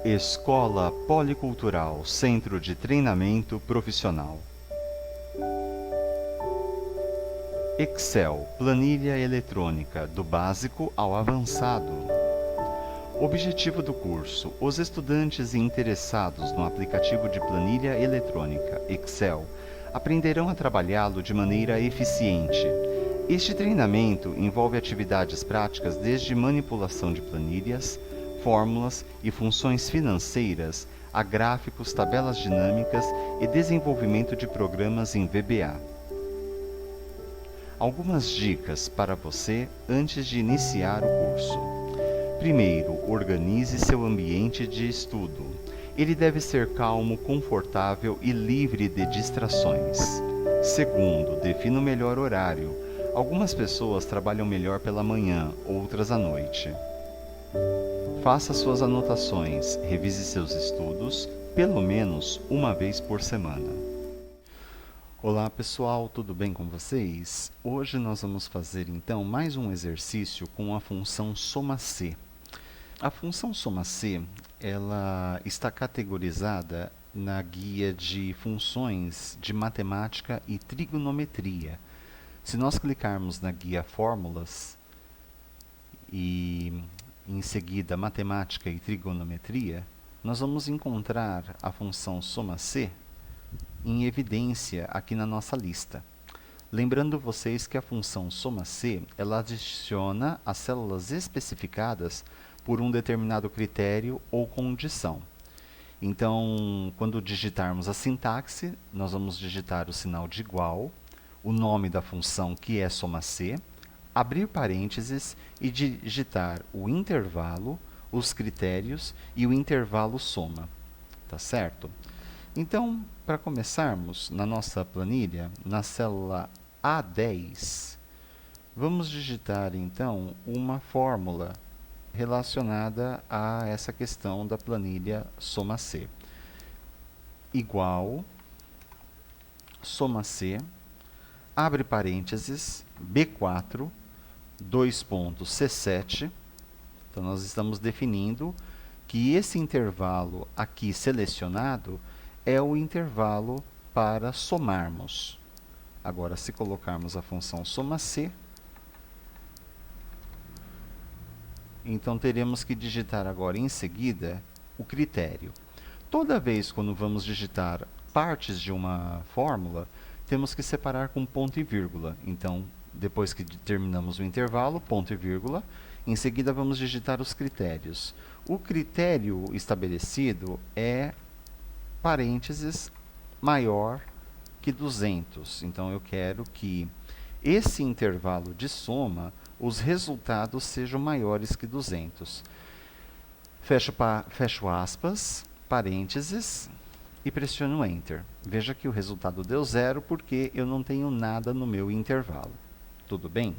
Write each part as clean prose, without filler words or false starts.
Escola Policultural Centro de Treinamento Profissional. Excel, planilha eletrônica, do básico ao avançado. Objetivo do curso: os estudantes interessados no aplicativo de planilha eletrônica Excel aprenderão a trabalhá-lo de maneira eficiente. Este treinamento envolve atividades práticas desde manipulação de planilhas, fórmulas e funções financeiras a gráficos, tabelas dinâmicas e desenvolvimento de programas em VBA. Algumas dicas para você antes de iniciar o curso. Primeiro, organize seu ambiente de estudo. Ele deve ser calmo, confortável e livre de distrações. Segundo, defina o melhor horário. Algumas pessoas trabalham melhor pela manhã, outras à noite. Faça suas anotações, revise seus estudos, pelo menos uma vez por semana. Olá pessoal, tudo bem com vocês? Hoje nós vamos fazer então mais um exercício com a função soma-c. A função soma-c, ela está categorizada na guia de funções de matemática e trigonometria. Se nós clicarmos na guia fórmulas e em seguida matemática e trigonometria, nós vamos encontrar a função soma-c em evidência aqui na nossa lista. Lembrando vocês que a função soma-c, ela adiciona as células especificadas por um determinado critério ou condição. Então, quando digitarmos a sintaxe, nós vamos digitar o sinal de igual, o nome da função que é soma-c, abrir parênteses e digitar o intervalo, os critérios e o intervalo soma. Tá certo? Então, para começarmos, na nossa planilha, na célula A10, vamos digitar então uma fórmula relacionada a essa questão da planilha soma-c. Igual, soma-c, abre parênteses, B4, dois pontos, C7. Então, nós estamos definindo que esse intervalo aqui selecionado é o intervalo para somarmos. Agora, se colocarmos a função soma-c, então teremos que digitar agora em seguida o critério. Toda vez quando vamos digitar partes de uma fórmula, temos que separar com ponto e vírgula. Então, depois que terminamos o intervalo, ponto e vírgula, em seguida vamos digitar os critérios. O critério estabelecido é parênteses maior que 200. Então, eu quero que esse intervalo de soma, os resultados sejam maiores que 200. Fecho aspas, parênteses, e pressiono Enter. Veja que o resultado deu 0 porque eu não tenho nada no meu intervalo. Tudo bem?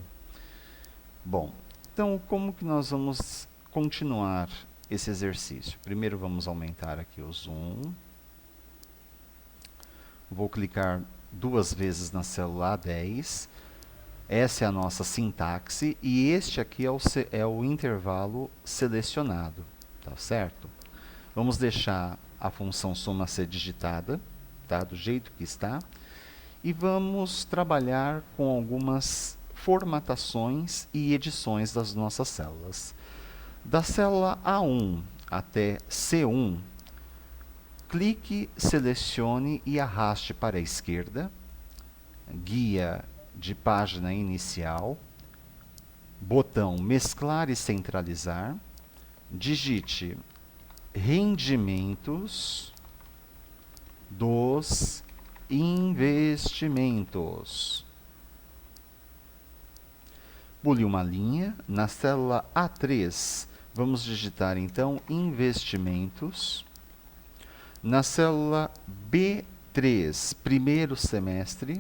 Bom, então como que nós vamos continuar esse exercício? Primeiro vamos aumentar aqui o zoom. Vou clicar duas vezes na célula A10. Essa é a nossa sintaxe e este aqui é o intervalo selecionado. Tá certo? Vamos deixar a função soma-c digitada, tá? Do jeito que está. E vamos trabalhar com algumas formatações e edições das nossas células. Da célula A1 até C1, clique, selecione e arraste para a esquerda. Guia de página inicial. Botão mesclar e centralizar. Digite rendimentos dos investimentos. Pule uma linha. Na célula A3, vamos digitar então investimentos. Na célula B3, primeiro semestre.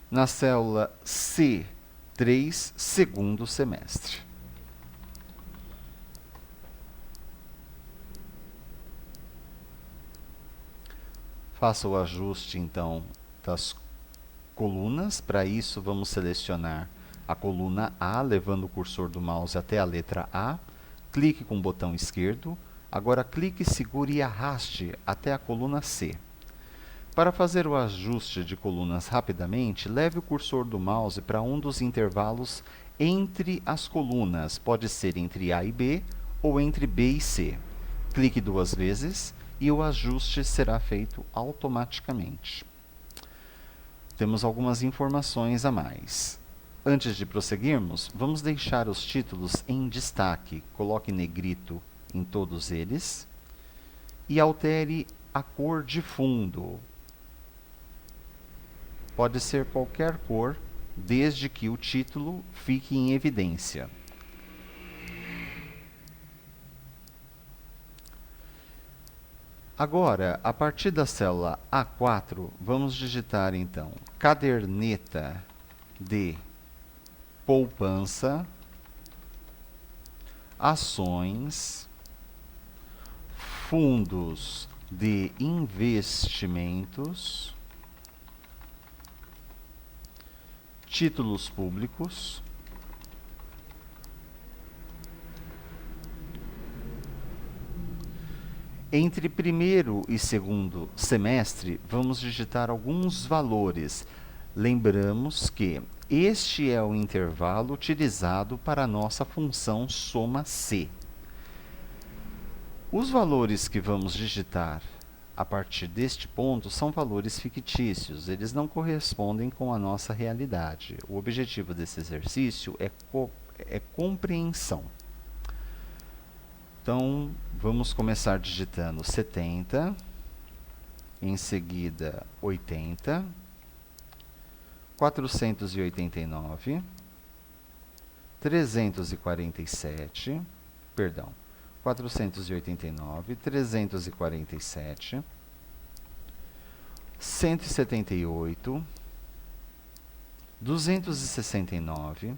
Na célula C3, segundo semestre. Faça o ajuste, então, das colunas. Para isso, vamos selecionar a coluna A, levando o cursor do mouse até a letra A. clique com o botão esquerdo. Agora clique, segure e arraste até a coluna C. Para fazer o ajuste de colunas rapidamente, leve o cursor do mouse para um dos intervalos entre as colunas. Pode ser entre A e B ou entre B e C. Clique 2 vezes e o ajuste será feito automaticamente. Temos algumas informações a mais. Antes de prosseguirmos, vamos deixar os títulos em destaque. Coloque negrito em todos eles e altere a cor de fundo. Pode ser qualquer cor, desde que o título fique em evidência. Agora, a partir da célula A4, vamos digitar então caderneta de poupança, ações, fundos de investimentos, títulos públicos, entre primeiro e segundo semestre, vamos digitar alguns valores. Lembramos que este é o intervalo utilizado para a nossa função soma C. Os valores que vamos digitar a partir deste ponto são valores fictícios, eles não correspondem com a nossa realidade. O objetivo desse exercício é compreensão. Então, vamos começar digitando 70, em seguida 80, 489, 347, perdão, 489, 347, 178, 269,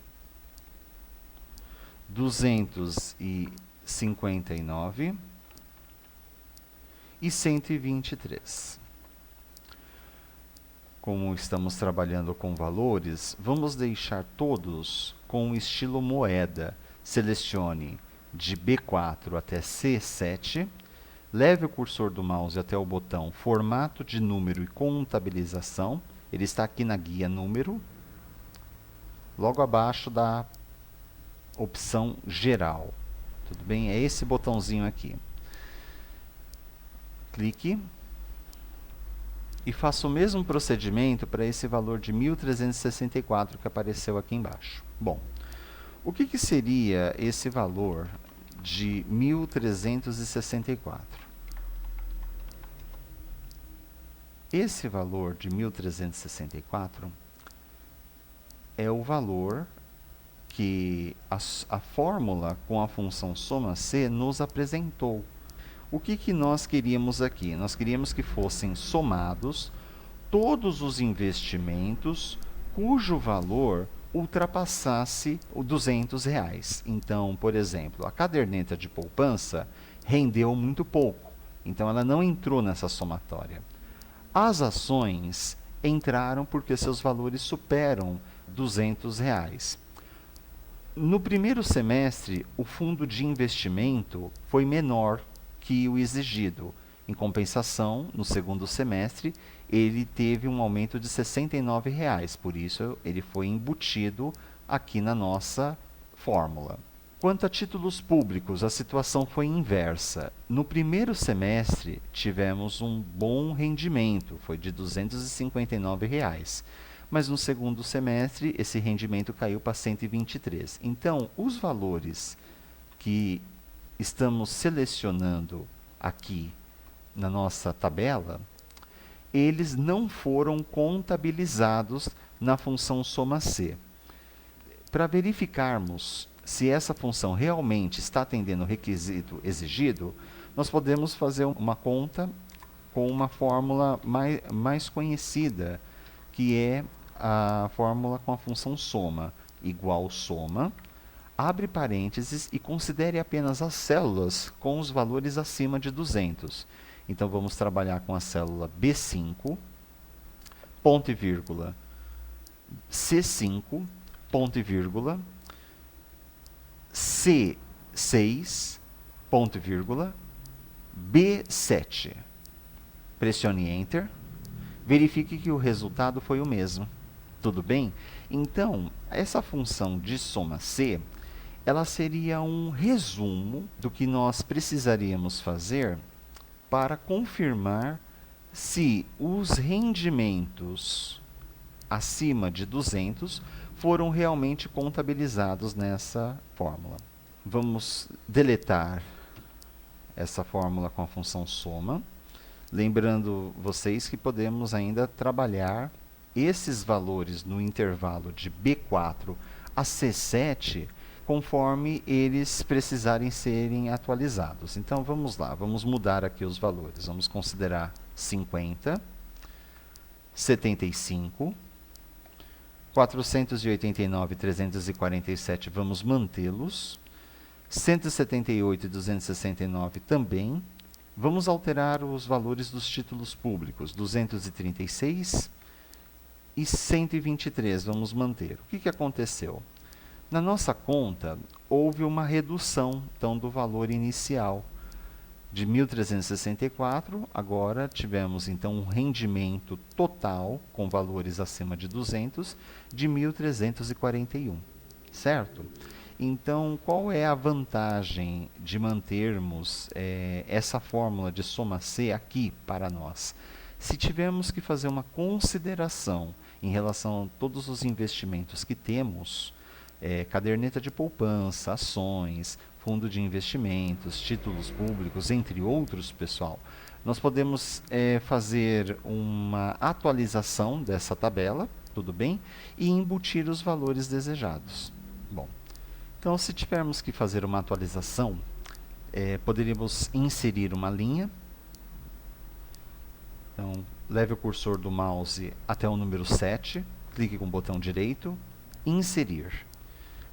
259 e 123. Como estamos trabalhando com valores, vamos deixar todos com o estilo moeda. Selecione de B4 até C7, leve o cursor do mouse até o botão Formato de número e contabilização. Ele está aqui na guia número, logo abaixo da opção geral. Tudo bem? É esse botãozinho aqui. Clique e faça o mesmo procedimento para esse valor de 1.364 que apareceu aqui embaixo. Bom, o que seria esse valor de 1.364? Esse valor de 1.364 é o valor que a fórmula com a função soma C nos apresentou. O que nós queríamos aqui? Nós queríamos que fossem somados todos os investimentos cujo valor ultrapassasse o R$200. Então, por exemplo, a caderneta de poupança rendeu muito pouco, então ela não entrou nessa somatória. As ações entraram porque seus valores superam R$200. No primeiro semestre, o fundo de investimento foi menor que o exigido. Em compensação, no segundo semestre, ele teve um aumento de R$69, por isso ele foi embutido aqui na nossa fórmula. Quanto a títulos públicos, a situação foi inversa. No primeiro semestre, tivemos um bom rendimento, foi de R$259. Mas no segundo semestre, esse rendimento caiu para 123. Então, os valores que estamos selecionando aqui na nossa tabela, eles não foram contabilizados na função soma C. Para verificarmos se essa função realmente está atendendo o requisito exigido, nós podemos fazer uma conta com uma fórmula mais conhecida, que é a fórmula com a função soma, igual soma, abre parênteses e considere apenas as células com os valores acima de 200. Então, vamos trabalhar com a célula B5, ponto e vírgula, C5, ponto e vírgula, C6, 6, ponto e vírgula, B7. Pressione Enter. Verifique que o resultado foi o mesmo. Tudo bem? Então, essa função de soma C, ela seria um resumo do que nós precisaríamos fazer para confirmar se os rendimentos acima de 200 foram realmente contabilizados nessa fórmula. Vamos deletar essa fórmula com a função soma. Lembrando vocês que podemos ainda trabalhar esses valores no intervalo de B4 a C7 conforme eles precisarem serem atualizados. Então vamos lá, vamos mudar aqui os valores. Vamos considerar 50, 75, 489 e 347, vamos mantê-los. 178 e 269 também. Vamos alterar os valores dos títulos públicos, 236 e 123, vamos manter. O que aconteceu? Na nossa conta, houve uma redução então, do valor inicial. De 1.364, agora tivemos então um rendimento total, com valores acima de 200, de 1.341, certo? Então, qual é a vantagem de mantermos essa fórmula de soma C aqui para nós? Se tivermos que fazer uma consideração em relação a todos os investimentos que temos, caderneta de poupança, ações, fundo de investimentos, títulos públicos, entre outros, pessoal, nós podemos fazer uma atualização dessa tabela, tudo bem? E embutir os valores desejados. Bom, então se tivermos que fazer uma atualização, poderíamos inserir uma linha. Então, leve o cursor do mouse até o número 7, clique com o botão direito, inserir.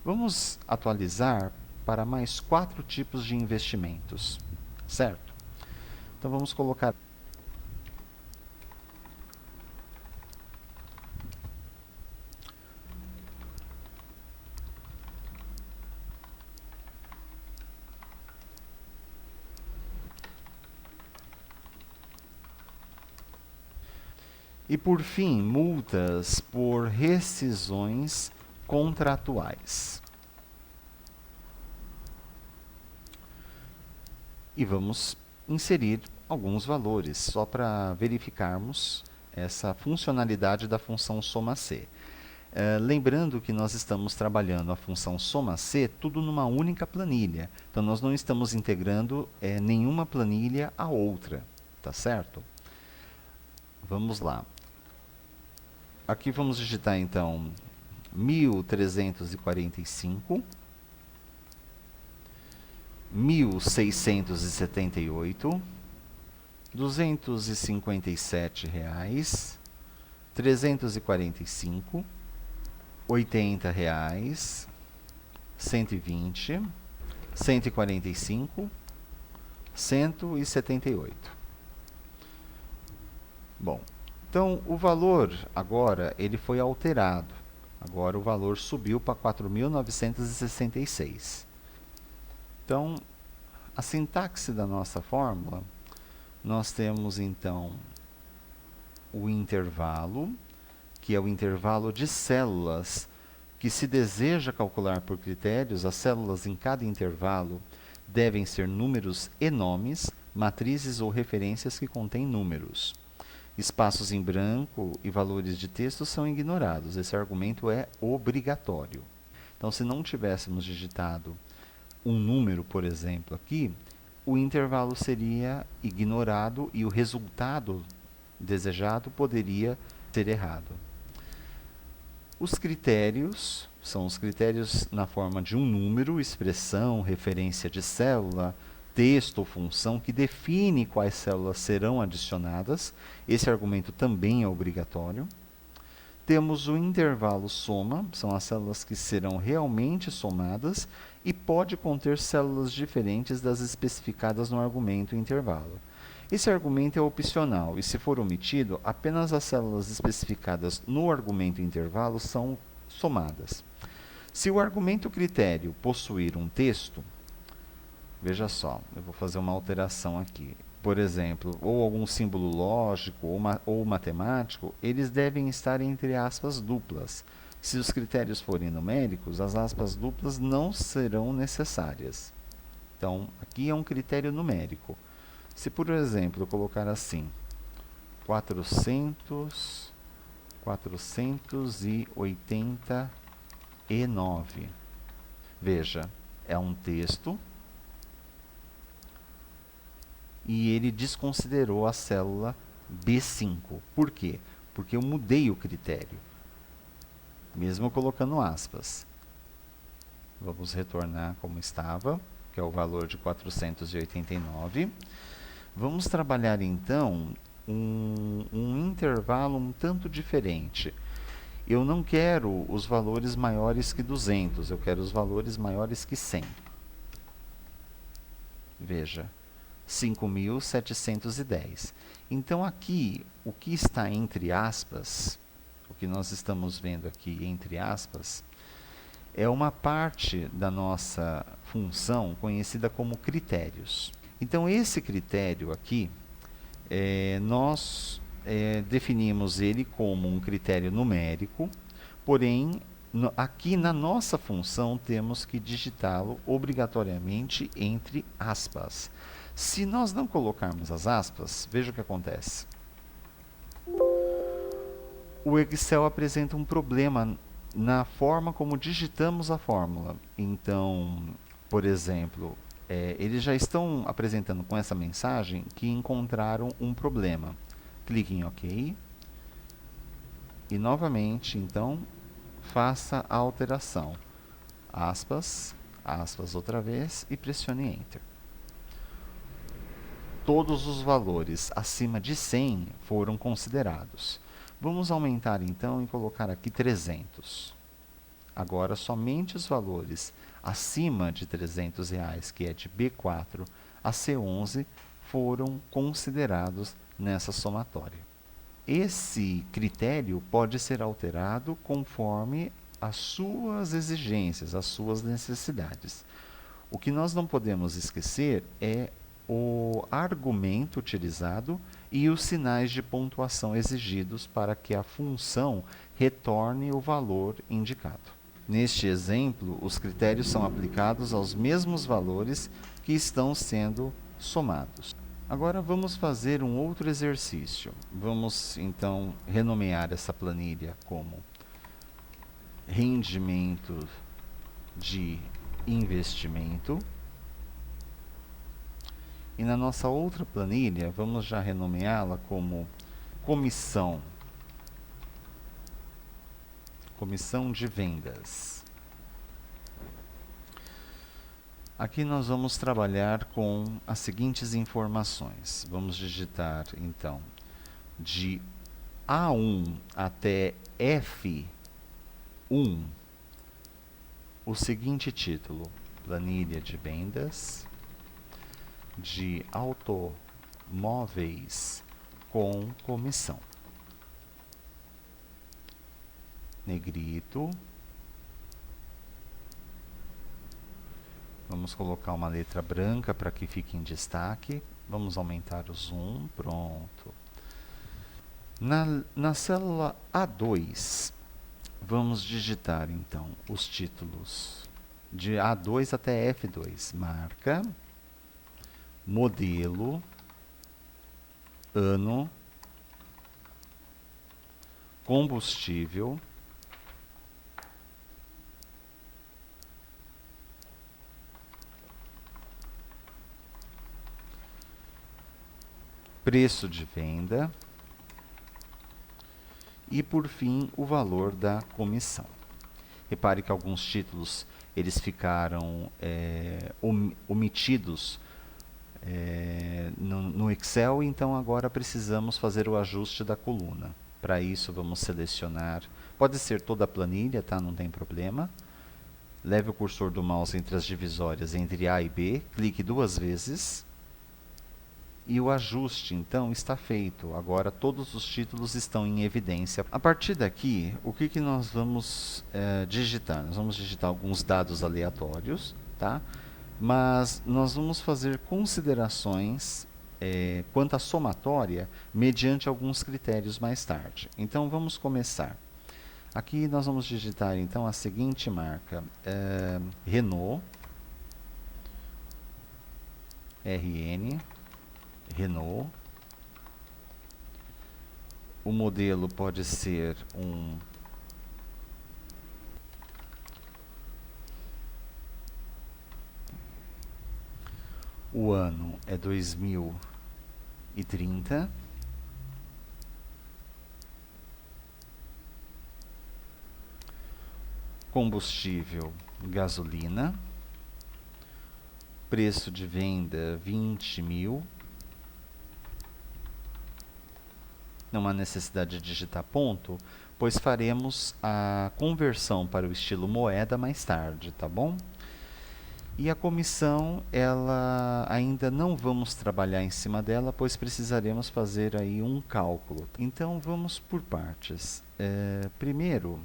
Vamos atualizar para mais 4 tipos de investimentos, certo? Então vamos colocar e por fim, multas por rescisões contratuais. E vamos inserir alguns valores, só para verificarmos essa funcionalidade da função soma C. Lembrando que nós estamos trabalhando a função soma C tudo numa única planilha. Então, nós não estamos integrando nenhuma planilha a outra, tá certo? Vamos lá. Aqui vamos digitar, então, 1.345, 1.678, R$ 257, 345, R$ 80, 120, 145, 178. Bom, então o valor agora ele foi alterado. Agora o valor subiu para 4.966. Então, a sintaxe da nossa fórmula, nós temos então o intervalo, que é o intervalo de células que se deseja calcular por critérios. As células em cada intervalo devem ser números e nomes, matrizes ou referências que contêm números. Espaços em branco e valores de texto são ignorados. Esse argumento é obrigatório. Então, se não tivéssemos digitado um número, por exemplo, aqui, o intervalo seria ignorado e o resultado desejado poderia ser errado. Os critérios são os critérios na forma de um número, expressão, referência de célula, texto ou função que define quais células serão adicionadas. Esse argumento também é obrigatório. Temos o intervalo soma, são as células que serão realmente somadas e pode conter células diferentes das especificadas no argumento intervalo. Esse argumento é opcional e, se for omitido, apenas as células especificadas no argumento intervalo são somadas. Se o argumento critério possuir um texto, Veja só, eu vou fazer uma alteração aqui. Por exemplo, ou algum símbolo lógico ou matemático, eles devem estar entre aspas duplas. Se os critérios forem numéricos, as aspas duplas não serão necessárias. Então, aqui é um critério numérico. Se, por exemplo, eu colocar assim, 489. Veja, é um texto e ele desconsiderou a célula B5. Por quê? Porque eu mudei o critério, mesmo colocando aspas. Vamos retornar como estava, que é o valor de 489. Vamos trabalhar então um intervalo um tanto diferente. Eu não quero os valores maiores que 200, eu quero os valores maiores que 100. Veja, 5.710. Então aqui, o que está entre aspas, o que nós estamos vendo aqui entre aspas, é uma parte da nossa função conhecida como critérios. Então esse critério aqui, nós definimos ele como um critério numérico, porém, aqui na nossa função temos que digitá-lo obrigatoriamente entre aspas. Se nós não colocarmos as aspas, veja o que acontece. O Excel apresenta um problema na forma como digitamos a fórmula. Então, por exemplo, eles já estão apresentando com essa mensagem que encontraram um problema. Clique em OK. E novamente, então, faça a alteração. Aspas, aspas outra vez e pressione Enter. Todos os valores acima de 100 foram considerados. Vamos aumentar então e colocar aqui 300. Agora, somente os valores acima de R$300, que é de B4 a C11, foram considerados nessa somatória. Esse critério pode ser alterado conforme as suas exigências, as suas necessidades. O que nós não podemos esquecer é o argumento utilizado e os sinais de pontuação exigidos para que a função retorne o valor indicado. Neste exemplo, os critérios são aplicados aos mesmos valores que estão sendo somados. Agora vamos fazer um outro exercício. Vamos então renomear essa planilha como rendimento de investimento. E na nossa outra planilha, vamos já renomeá-la como comissão de vendas. Aqui nós vamos trabalhar com as seguintes informações. Vamos digitar, então, de A1 até F1, o seguinte título: planilha de vendas de automóveis com comissão. Negrito. Vamos colocar uma letra branca para que fique em destaque. Vamos aumentar o zoom. Pronto. Na célula A2, vamos digitar então os títulos de A2 até F2. Marca, modelo, ano, combustível, preço de venda e, por fim, o valor da comissão. Repare que alguns títulos eles ficaram omitidos no Excel, então agora precisamos fazer o ajuste da coluna. Para isso, vamos selecionar, pode ser toda a planilha, tá? Não tem problema. Leve o cursor do mouse entre as divisórias entre A e B, clique 2 vezes. E o ajuste, então, está feito. Agora, todos os títulos estão em evidência. A partir daqui, o que nós vamos digitar? Nós vamos digitar alguns dados aleatórios, tá? mas nós vamos fazer considerações quanto à somatória mediante alguns critérios mais tarde. Então vamos começar. Aqui nós vamos digitar então a seguinte marca: Renault, RN, Renault. O modelo pode ser o ano é 2030. Combustível, gasolina. Preço de venda, 20 mil. Não há necessidade de digitar ponto, pois faremos a conversão para o estilo moeda mais tarde, tá bom? E a comissão, ela ainda não vamos trabalhar em cima dela, pois precisaremos fazer aí um cálculo. Então vamos por partes. Primeiro,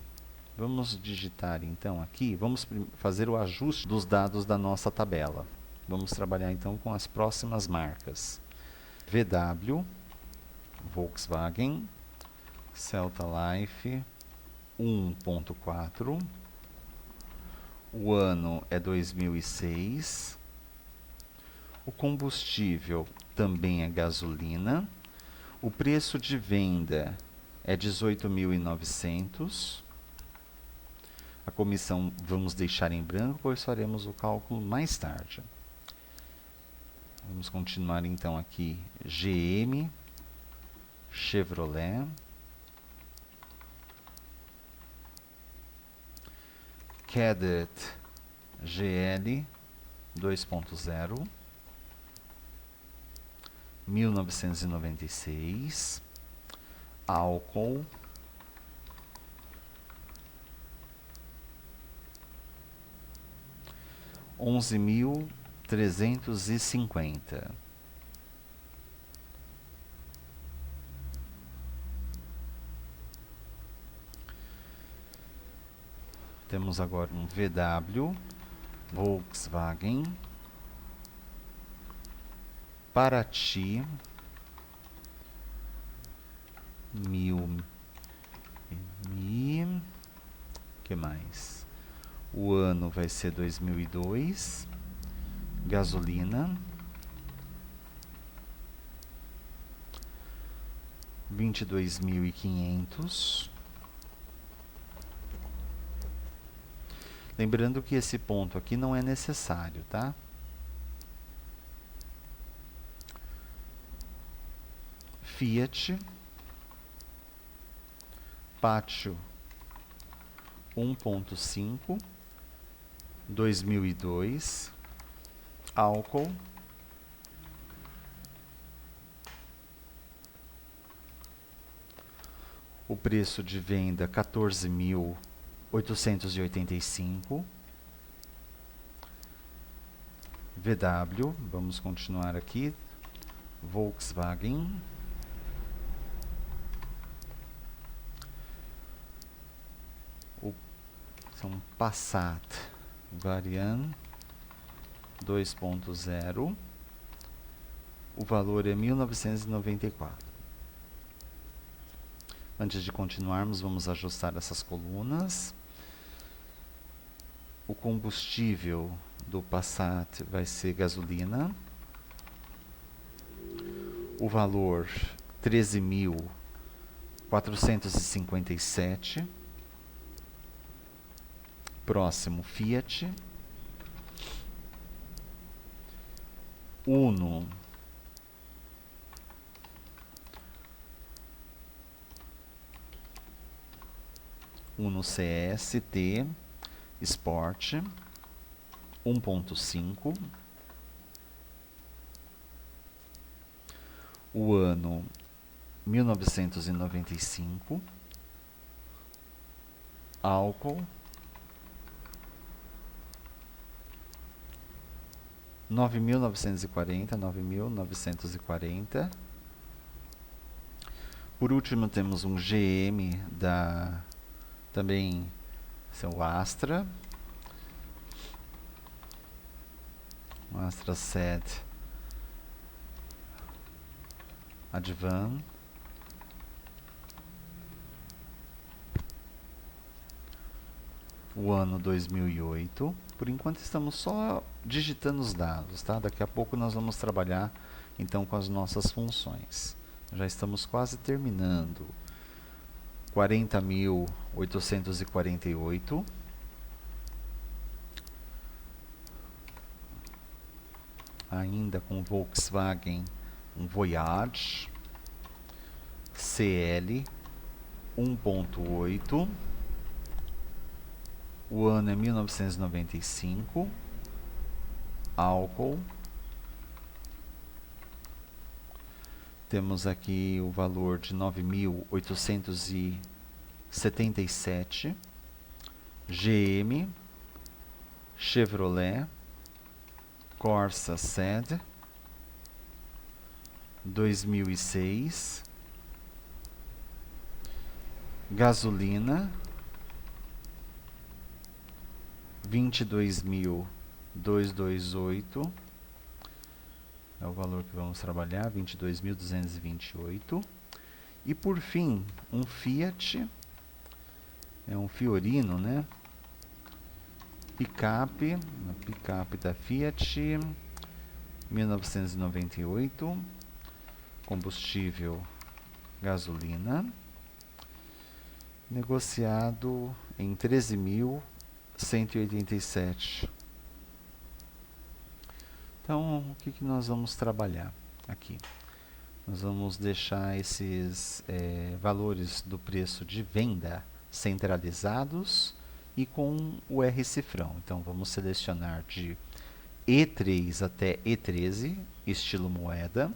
vamos digitar então aqui, vamos fazer o ajuste dos dados da nossa tabela. Vamos trabalhar então com as próximas marcas. VW, Volkswagen, Celta Life 1.4. O ano é 2006. O combustível também é gasolina. O preço de venda é 18.900. A comissão vamos deixar em branco, pois faremos o cálculo mais tarde. Vamos continuar então aqui. GM, Chevrolet, Cadet GL 2.0, 1996, álcool, $11.350. Temos agora um VW, Volkswagen, Paraty, 1000. Que mais? O ano vai ser 2002. Gasolina, 22.500. Lembrando que esse ponto aqui não é necessário, tá? Fiat, Pátio 1.5, 2002, álcool, o preço de venda 14.885. VW, vamos continuar aqui. Volkswagen, são Passat Variant 2.0. O valor é 1994. Antes de continuarmos, vamos ajustar essas colunas. O combustível do Passat vai ser gasolina. O valor 13.457. Próximo, Fiat. Uno. Uno CST Sport 1.5. O ano 1995. Álcool 9.940. Por último, temos um GM também seu Astra. Astra Sed Advan. O ano 2008. Por enquanto estamos só digitando os dados, tá? Daqui a pouco nós vamos trabalhar então com as nossas funções. Já estamos quase terminando. 40.848. Ainda com Volkswagen, um Voyage CL 1.8. O ano é 1995. Álcool. Temos aqui o valor de 9.877. GM, Chevrolet, Corsa Sed, 2006. Gasolina, 22.228. É o valor que vamos trabalhar, 22.228. E por fim, um Fiat, é um Fiorino, né? Picape, uma picape da Fiat, 1998. Combustível gasolina. Negociado em 13.187. Então, o que nós vamos trabalhar aqui? Nós vamos deixar esses valores do preço de venda centralizados e com o R-cifrão. Então, vamos selecionar de E3 até E13, estilo moeda.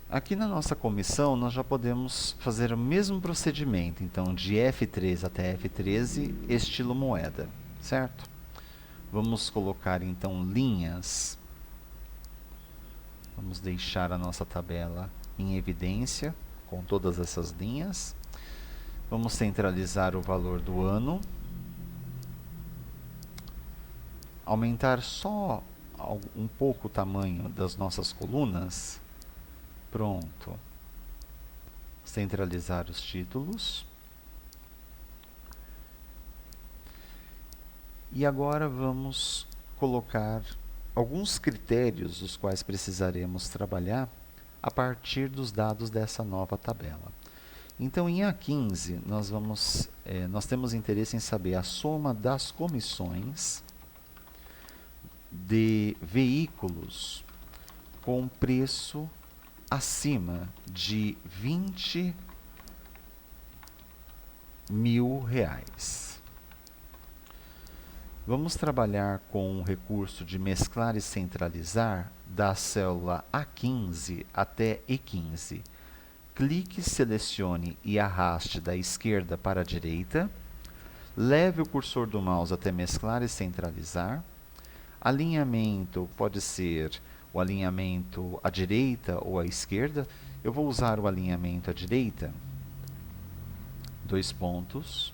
Aqui na nossa comissão, nós já podemos fazer o mesmo procedimento. Então, de F3 até F13, estilo moeda, certo? Vamos colocar então linhas. Vamos deixar a nossa tabela em evidência com todas essas linhas. Vamos centralizar o valor do ano. Aumentar só um pouco o tamanho das nossas colunas. Pronto. Centralizar os títulos. E agora vamos colocar alguns critérios os quais precisaremos trabalhar a partir dos dados dessa nova tabela. Então, em A15, nós temos interesse em saber a soma das comissões de veículos com preço acima de R$20.000. Vamos trabalhar com o recurso de mesclar e centralizar da célula A15 até E15. Clique, selecione e arraste da esquerda para a direita. Leve o cursor do mouse até mesclar e centralizar. Alinhamento pode ser o alinhamento à direita ou à esquerda. Eu vou usar o alinhamento à direita. 2 pontos.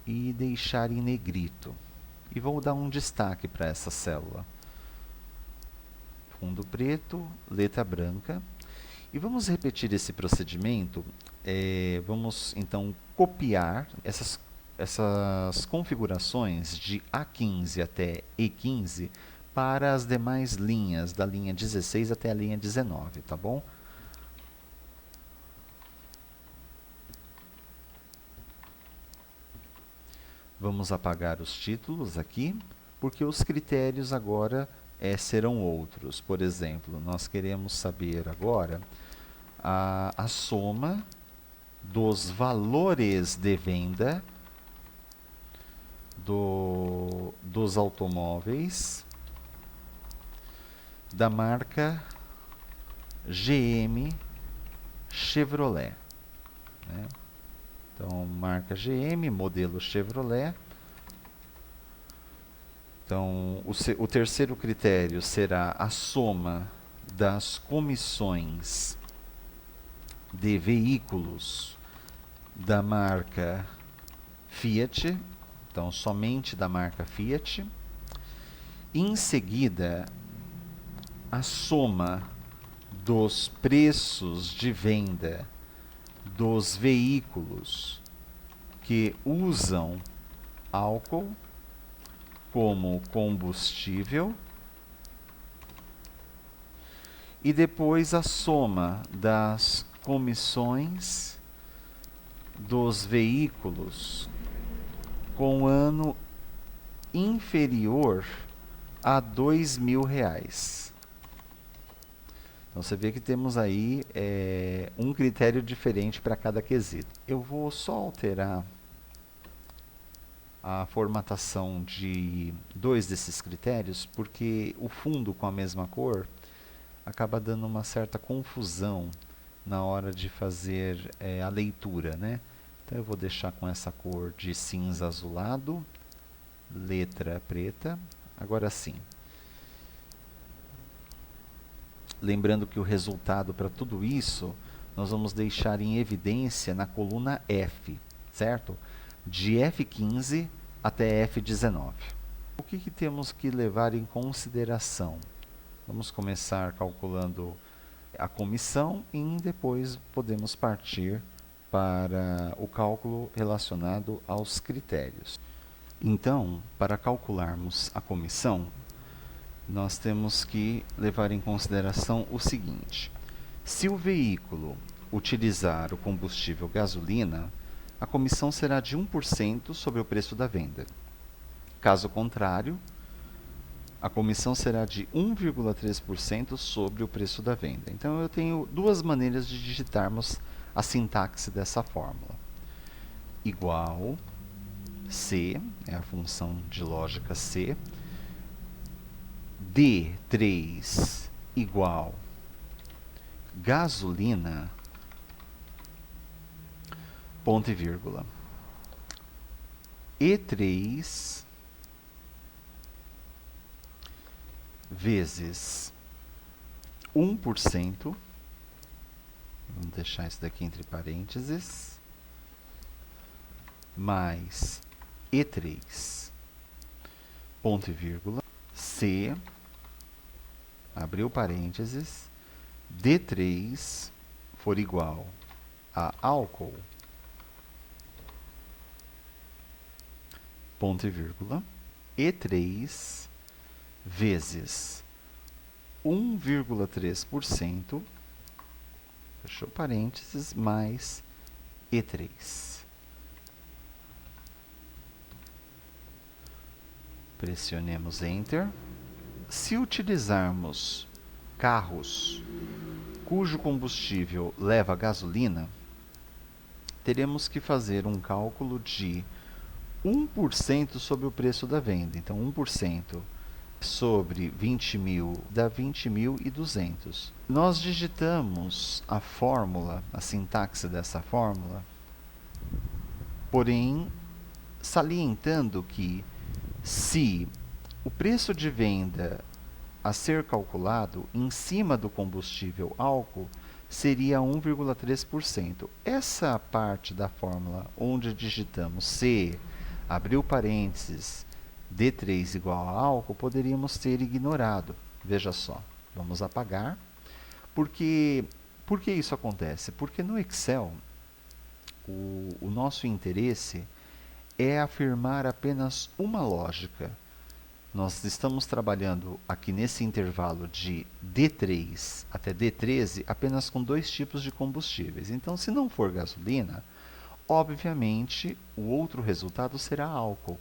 E deixar em negrito. E vou dar um destaque para essa célula. Fundo preto, letra branca. E vamos repetir esse procedimento. Vamos então copiar essas configurações de A15 até E15 para as demais linhas, da linha 16 até a linha 19, tá bom? Vamos apagar os títulos aqui, porque os critérios agora serão outros. Por exemplo, nós queremos saber agora a soma dos valores de venda dos automóveis da marca GM Chevrolet, né? Então, marca GM, modelo Chevrolet. Então, o terceiro critério será a soma das comissões de veículos da marca Fiat. Então, somente da marca Fiat. Em seguida, a soma dos preços de venda dos veículos que usam álcool como combustível e depois a soma das comissões dos veículos com ano inferior a R$ 2.000. Então você vê que temos aí um critério diferente para cada quesito. Eu vou só alterar a formatação de 2 desses critérios, porque o fundo com a mesma cor acaba dando uma certa confusão na hora de fazer a leitura, né? Então eu vou deixar com essa cor de cinza azulado, letra preta. Agora sim. Lembrando que o resultado para tudo isso nós vamos deixar em evidência na coluna F, certo? De F15 até F19. O que temos que levar em consideração? Vamos começar calculando a comissão e depois podemos partir para o cálculo relacionado aos critérios. Então, para calcularmos a comissão, nós temos que levar em consideração o seguinte: se o veículo utilizar o combustível gasolina, a comissão será de 1% sobre o preço da venda. Caso contrário, a comissão será de 1,3% sobre o preço da venda. Então eu tenho duas maneiras de digitarmos a sintaxe dessa fórmula. Igual C, é a função de lógica C, D3 igual gasolina, ponto e vírgula, E3 vezes 1%, vamos deixar isso daqui entre parênteses, mais E3, ponto e vírgula, C, abriu parênteses, D3 for igual a álcool, ponto e vírgula, E3 vezes 1,3%, fechou parênteses, mais E3. Pressionemos Enter. Se utilizarmos carros cujo combustível leva gasolina, teremos que fazer um cálculo de 1% sobre o preço da venda. Então, 1% sobre 20.000 dá 20.200. Nós digitamos a fórmula, a sintaxe dessa fórmula, porém, salientando que se o preço de venda a ser calculado em cima do combustível álcool seria 1,3%. Essa parte da fórmula onde digitamos C, abriu parênteses, D3 igual a álcool, poderíamos ter ignorado. Veja só, vamos apagar. Por que isso acontece? Porque no Excel, o nosso interesse é afirmar apenas uma lógica. Nós estamos trabalhando aqui nesse intervalo de D3 até D13 apenas com 2 tipos de combustíveis. Então, se não for gasolina, obviamente o outro resultado será álcool.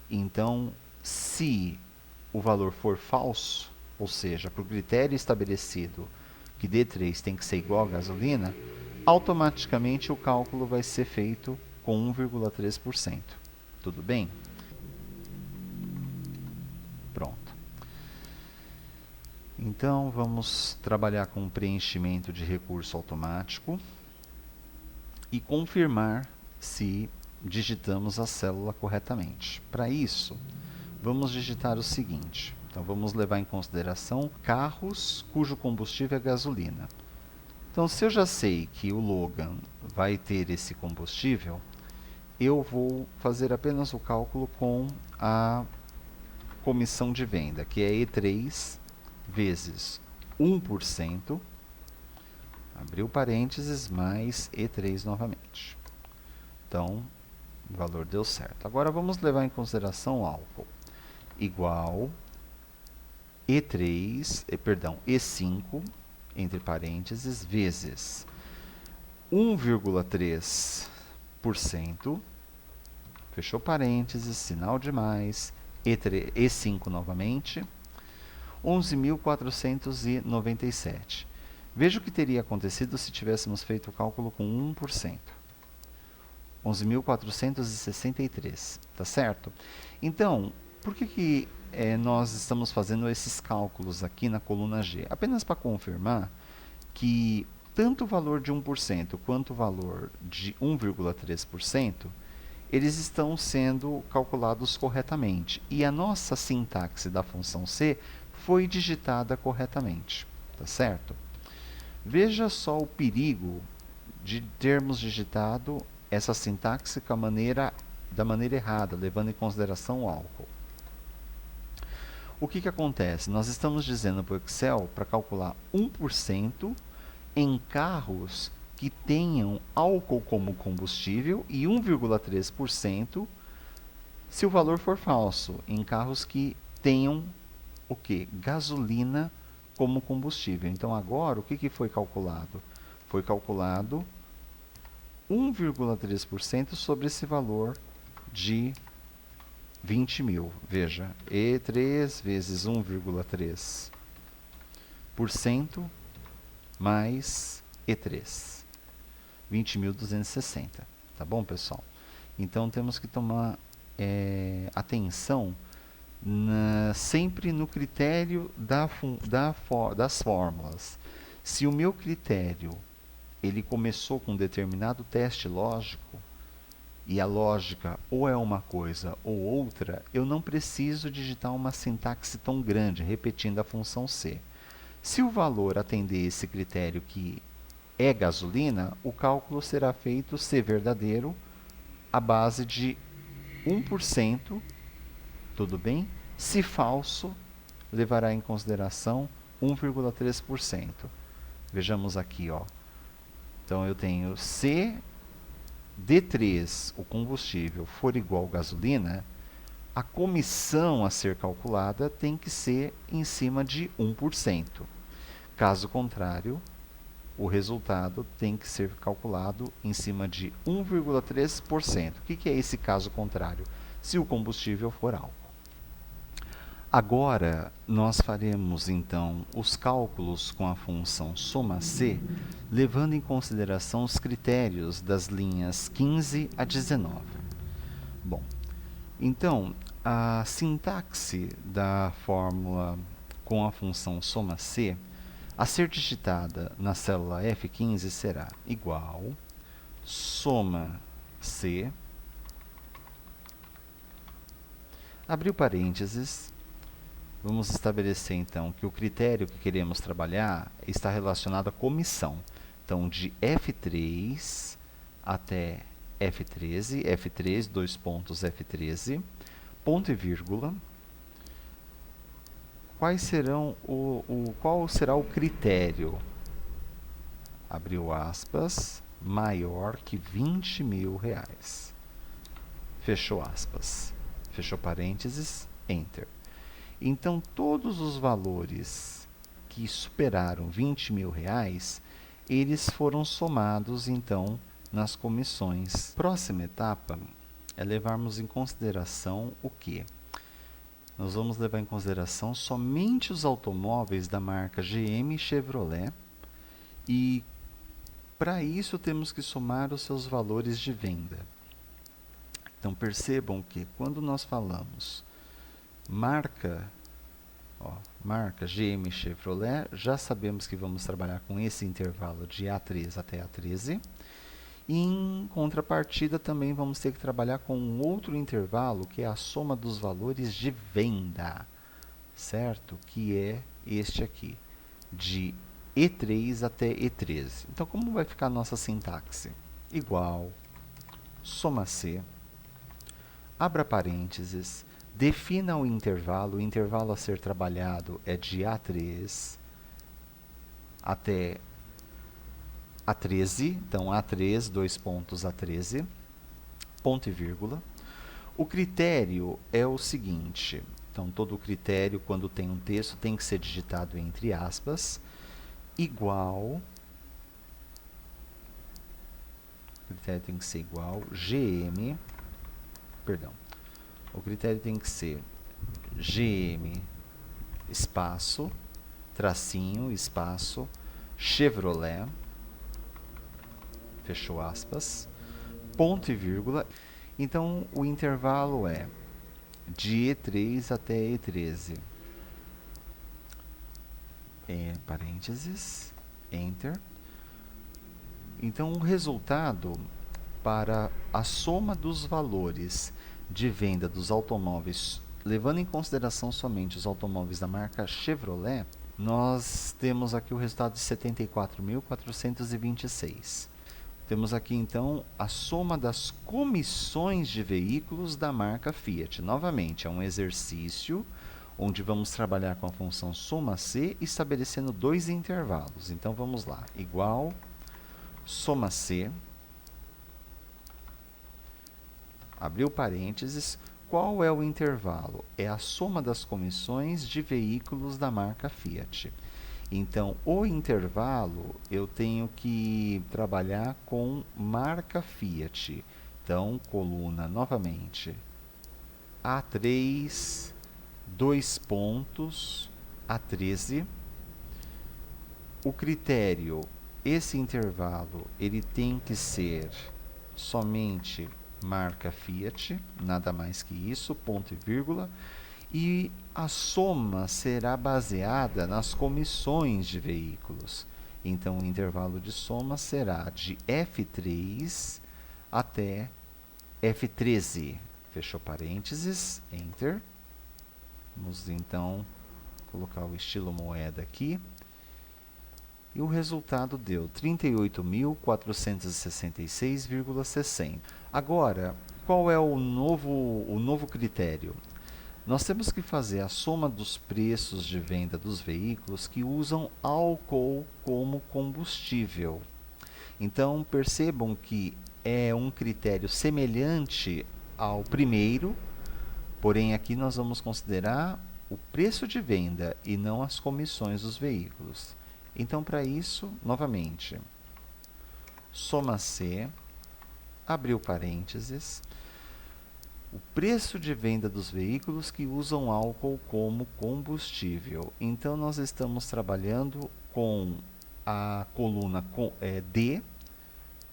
Então, se o valor for falso, ou seja, para o critério estabelecido que D3 tem que ser igual a gasolina, automaticamente o cálculo vai ser feito com 1,3%. Tudo bem? Pronto. Então, vamos trabalhar com o preenchimento de recurso automático e confirmar se digitamos a célula corretamente. Para isso, vamos digitar o seguinte. Então, vamos levar em consideração carros cujo combustível é gasolina. Então, se eu já sei que o Logan vai ter esse combustível, eu vou fazer apenas o cálculo com a comissão de venda, que é E3 vezes 1%, abriu parênteses, mais E3 novamente. Então, o valor deu certo. Agora, vamos levar em consideração o álcool. Igual E5, entre parênteses, vezes 1,3%, fechou parênteses, sinal de mais, E5 novamente, 11.497. Veja o que teria acontecido se tivéssemos feito o cálculo com 1%. 11.463, tá certo? Então, por que nós estamos fazendo esses cálculos aqui na coluna G? Apenas para confirmar que tanto o valor de 1% quanto o valor de 1,3%, eles estão sendo calculados corretamente. E a nossa sintaxe da função C foi digitada corretamente, tá certo? Veja só o perigo de termos digitado essa sintaxe da maneira errada, levando em consideração o álcool. O que acontece? Nós estamos dizendo para o Excel para calcular 1% em carros que tenham álcool como combustível e 1,3% se o valor for falso, em carros que tenham o quê? Gasolina como combustível. Então, agora, o que foi calculado? Foi calculado 1,3% sobre esse valor de 20 mil. Veja, E3 vezes 1,3% mais E3. 20.260. Tá bom, pessoal? Então, temos que tomar atenção sempre no critério das fórmulas. Se o meu critério ele começou com um determinado teste lógico, e a lógica ou é uma coisa ou outra, eu não preciso digitar uma sintaxe tão grande, repetindo a função C. Se o valor atender esse critério que é gasolina, o cálculo será feito, se verdadeiro, à base de 1%, tudo bem? Se falso, levará em consideração 1,3%. Vejamos aqui, ó. Então, eu tenho se D3, o combustível, for igual a gasolina, a comissão a ser calculada tem que ser em cima de 1%. Caso contrário, o resultado tem que ser calculado em cima de 1,3%. O que é esse caso contrário? Se o combustível for álcool. Agora, nós faremos, então, os cálculos com a função soma-C, levando em consideração os critérios das linhas 15 a 19. Bom, então, a sintaxe da fórmula com a função soma-C, a ser digitada na célula F15 será igual soma-C, abriu parênteses. Vamos estabelecer, então, que o critério que queremos trabalhar está relacionado à comissão. Então, de F3 até F13, F3, dois pontos F13, ponto e vírgula. Qual será o critério? Abriu aspas, maior que 20 mil reais. Fechou aspas. Fechou parênteses, Enter. Então, todos os valores que superaram 20 mil reais, eles foram somados, então, nas comissões. Próxima etapa é levarmos em consideração o quê? Nós vamos levar em consideração somente os automóveis da marca GM e Chevrolet e, para isso, temos que somar os seus valores de venda. Então, percebam que, quando nós falamos marca GM Chevrolet, já sabemos que vamos trabalhar com esse intervalo de A3 até A13. E, em contrapartida, também vamos ter que trabalhar com um outro intervalo, que é a soma dos valores de venda, certo? Que é este aqui, de E3 até E13. Então, como vai ficar a nossa sintaxe? Igual soma C, abra parênteses, defina o intervalo a ser trabalhado é de A3 até A13, então A3, dois pontos A13, ponto e vírgula. O critério é o seguinte, então todo critério quando tem um texto tem que ser digitado entre aspas, igual, o critério tem que ser igual, GM, perdão, o critério tem que ser GM, espaço, tracinho, espaço, Chevrolet, fechou aspas, ponto e vírgula. Então, o intervalo é de E3 até E13. Parênteses, Enter. Então, o resultado para a soma dos valores de venda dos automóveis, levando em consideração somente os automóveis da marca Chevrolet, nós temos aqui o resultado de 74.426. Temos aqui, então, a soma das comissões de veículos da marca Fiat. Novamente, é um exercício onde vamos trabalhar com a função soma C, estabelecendo dois intervalos. Então, vamos lá. Igual, soma C, abriu parênteses, qual é o intervalo? É a soma das comissões de veículos da marca Fiat. Então, o intervalo, eu tenho que trabalhar com marca Fiat. Então, coluna, novamente, A3, dois pontos, A13. O critério, esse intervalo, ele tem que ser somente marca Fiat, nada mais que isso, ponto e vírgula. E a soma será baseada nas comissões de veículos. Então, o intervalo de soma será de F3 até F13. Fechou parênteses, Enter. Vamos, então, colocar o estilo moeda aqui. E o resultado deu 38.466,60. Agora, qual é o novo critério? Nós temos que fazer a soma dos preços de venda dos veículos que usam álcool como combustível. Então, percebam que é um critério semelhante ao primeiro, porém aqui nós vamos considerar o preço de venda e não as comissões dos veículos. Então, para isso, novamente, soma C, abriu parênteses, o preço de venda dos veículos que usam álcool como combustível. Então, nós estamos trabalhando com a coluna D,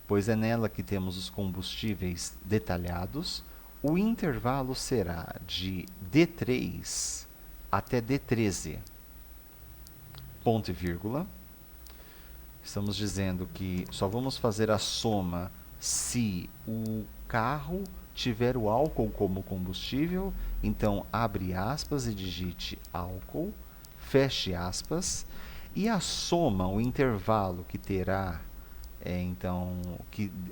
pois é nela que temos os combustíveis detalhados. O intervalo será de D3 até D13, ponto e vírgula. Estamos dizendo que só vamos fazer a soma se o carro tiver o álcool como combustível. Então, abre aspas e digite álcool, feche aspas. E a soma, o intervalo que terá,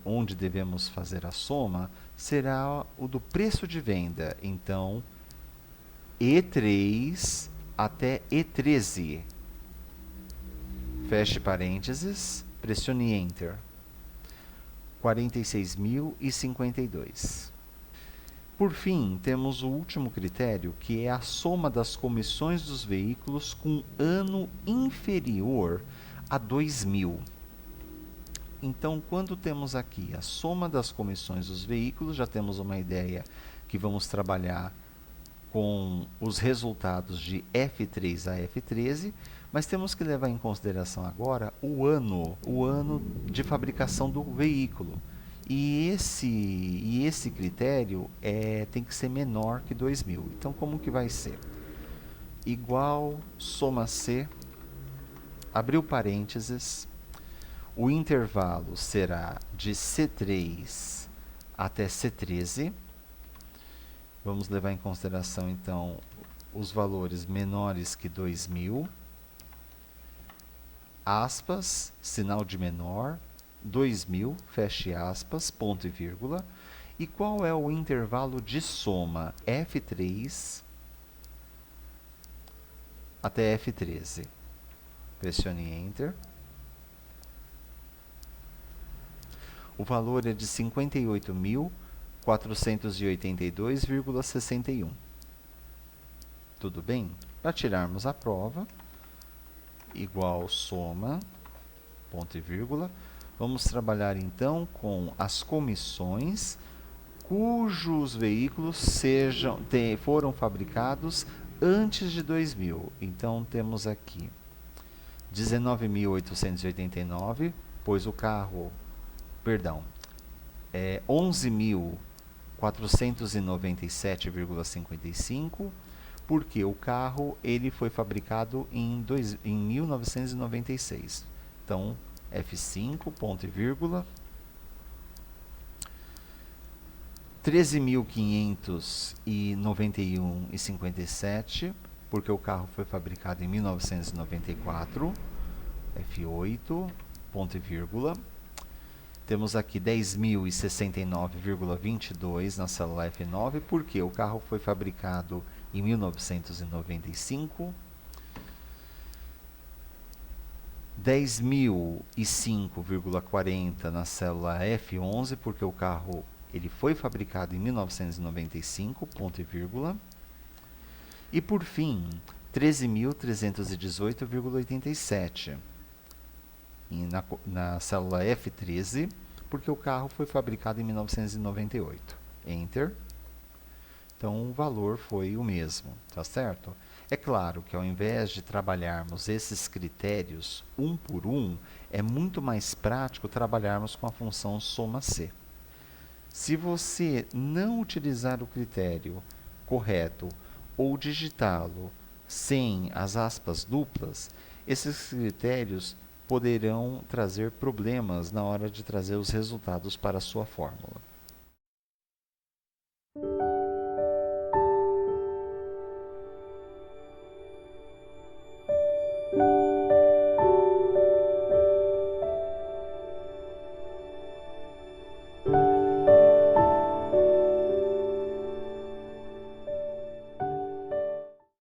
onde devemos fazer a soma, será o do preço de venda. Então, E3 até E13. Feche parênteses, pressione Enter. 46.052. Por fim, temos o último critério, que é a soma das comissões dos veículos com ano inferior a 2.000. Então, quando temos aqui a soma das comissões dos veículos, já temos uma ideia que vamos trabalhar com os resultados de F3 a F13, mas temos que levar em consideração agora o ano de fabricação do veículo. E esse critério tem que ser menor que 2.000. Então, como que vai ser? Igual, soma C, abriu parênteses, o intervalo será de C3 até C13. Vamos levar em consideração, então, os valores menores que 2.000. Aspas, sinal de menor, 2.000, feche aspas, ponto e vírgula. E qual é o intervalo de soma F3 até F13? Pressione Enter. O valor é de 58.482,61. Tudo bem? Para tirarmos a prova, igual soma, ponto e vírgula, vamos trabalhar então com as comissões cujos veículos foram fabricados antes de 2000. Então, temos aqui 19.889, pois o carro, perdão, 11.497,55, porque o carro ele foi fabricado em 1996. Então, F5, ponto e vírgula, 13.591,57, porque o carro foi fabricado em 1994, F8, ponto e vírgula. Temos aqui 10.069,22 na célula F9, porque o carro foi fabricado em 1995. 10.005,40 na célula F11, porque o carro ele foi fabricado em 1995, ponto e vírgula. E por fim, 13.318,87 na célula F13, porque o carro foi fabricado em 1998. Enter. Então, o valor foi o mesmo, tá certo? É claro que ao invés de trabalharmos esses critérios um por um, é muito mais prático trabalharmos com a função soma-C. Se você não utilizar o critério correto ou digitá-lo sem as aspas duplas, esses critérios poderão trazer problemas na hora de trazer os resultados para a sua fórmula.